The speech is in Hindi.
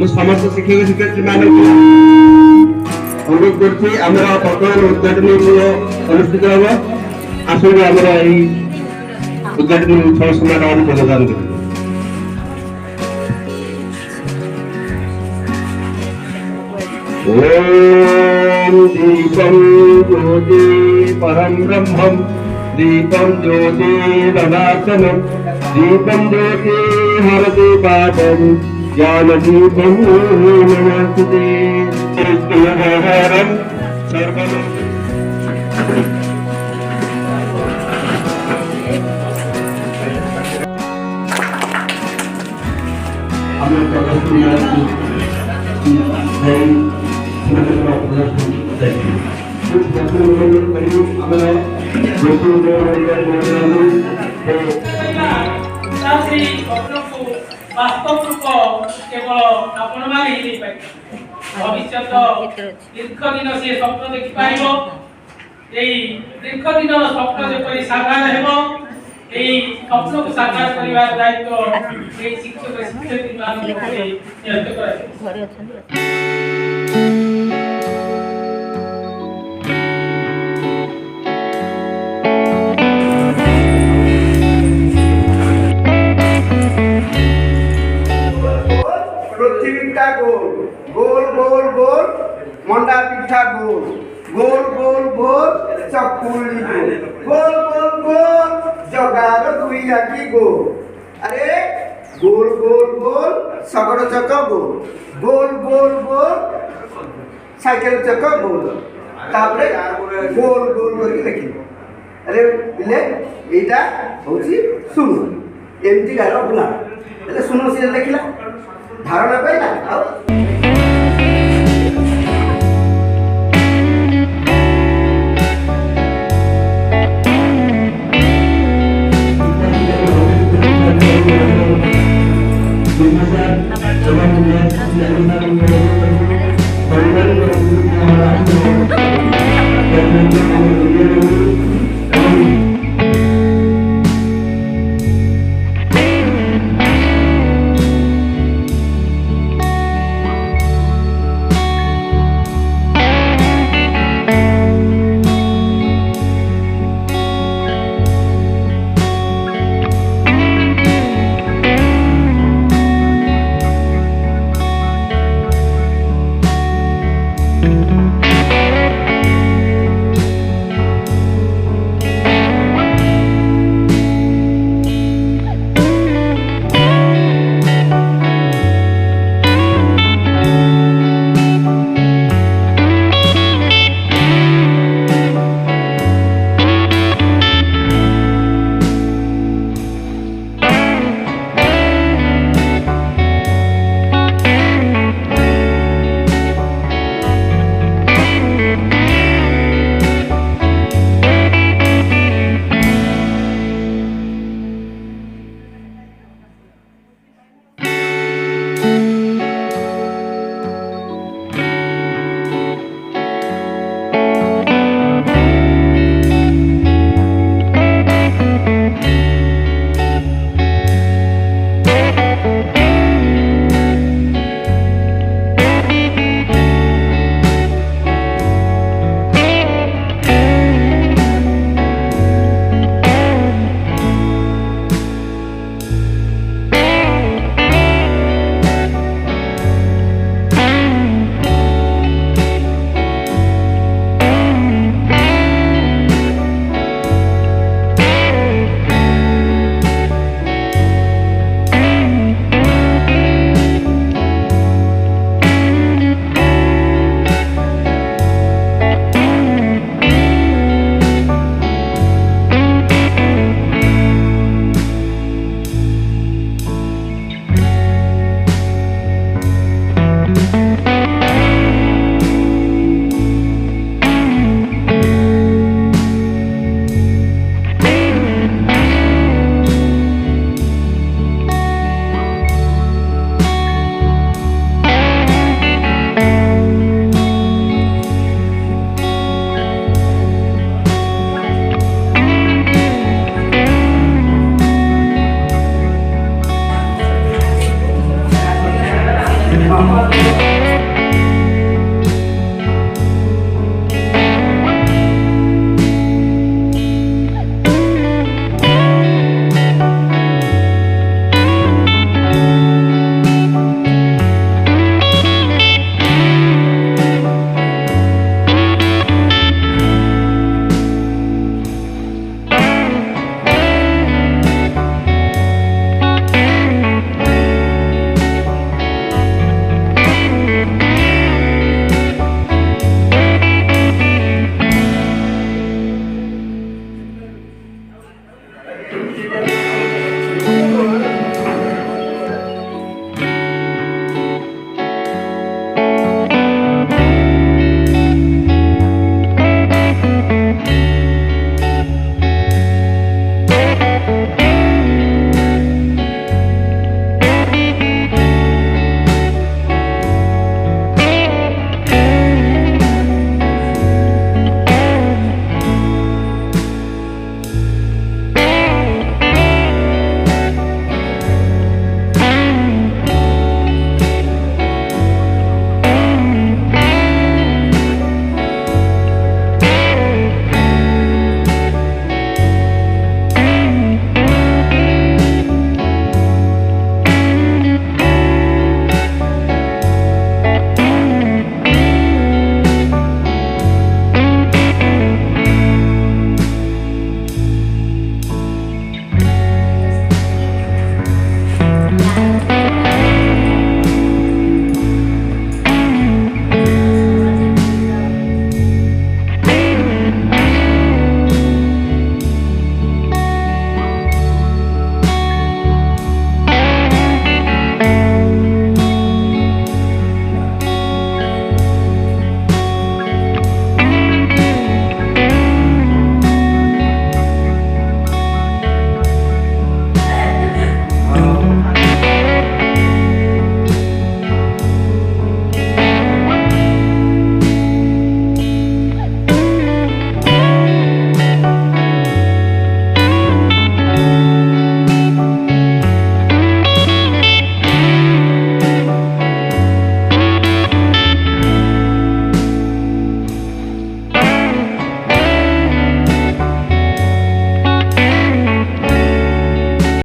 ମୁଁ ସମସ୍ତ ଶିକ୍ଷକ ଶିକ୍ଷୟିତ୍ରୀ ମାନଙ୍କୁ ଅନୁରୋଧ କରୁଛି ଆମର ବର୍ତ୍ତମାନ ଉଦ୍ଘାଟନୀ ଅନୁଷ୍ଠିତ ହେବ। ଆସନ୍ତୁ ଆମର ଏହି ଉଦ୍ଘାଟନୀ ଉତ୍ସବ ସମାରୋହରେ ଯୋଗଦାନ କରିବେ। ओम दीपं ज्योति परम ब्रह्मं दीपं ज्योति रणातनं दीपं ज्योति हरति पापं ज्ञानदीपं नमस्ते कृष्णहरं सर्वं हमें वास्तव रूप केवल आपण माने ही पाइ भविष्य दीर्घ दिन से स्वप्न देखि पाइबो एई दीर्घ दिन स्वप्न जेपरि साकार हेबो एई स्वप्न को साकार करिवा दायित्व एई शिक्षक शिक्षयित्री मान नियत कराय घरे अछन गोल गोल गोल मंडा पिठा गोल गोल गोल गोल चकुली गोल गोल गोल जगार दुई आखी गोल अरे गोल गोल गोल सगड़ चक गोल गोल गोल गोल साइकिल चक गोल तापरे गोल गोल करके लिखि अरे बिले एटा होची सुनो एमती गार बुला એટલે सुनो से लिखिला धारणा पाइला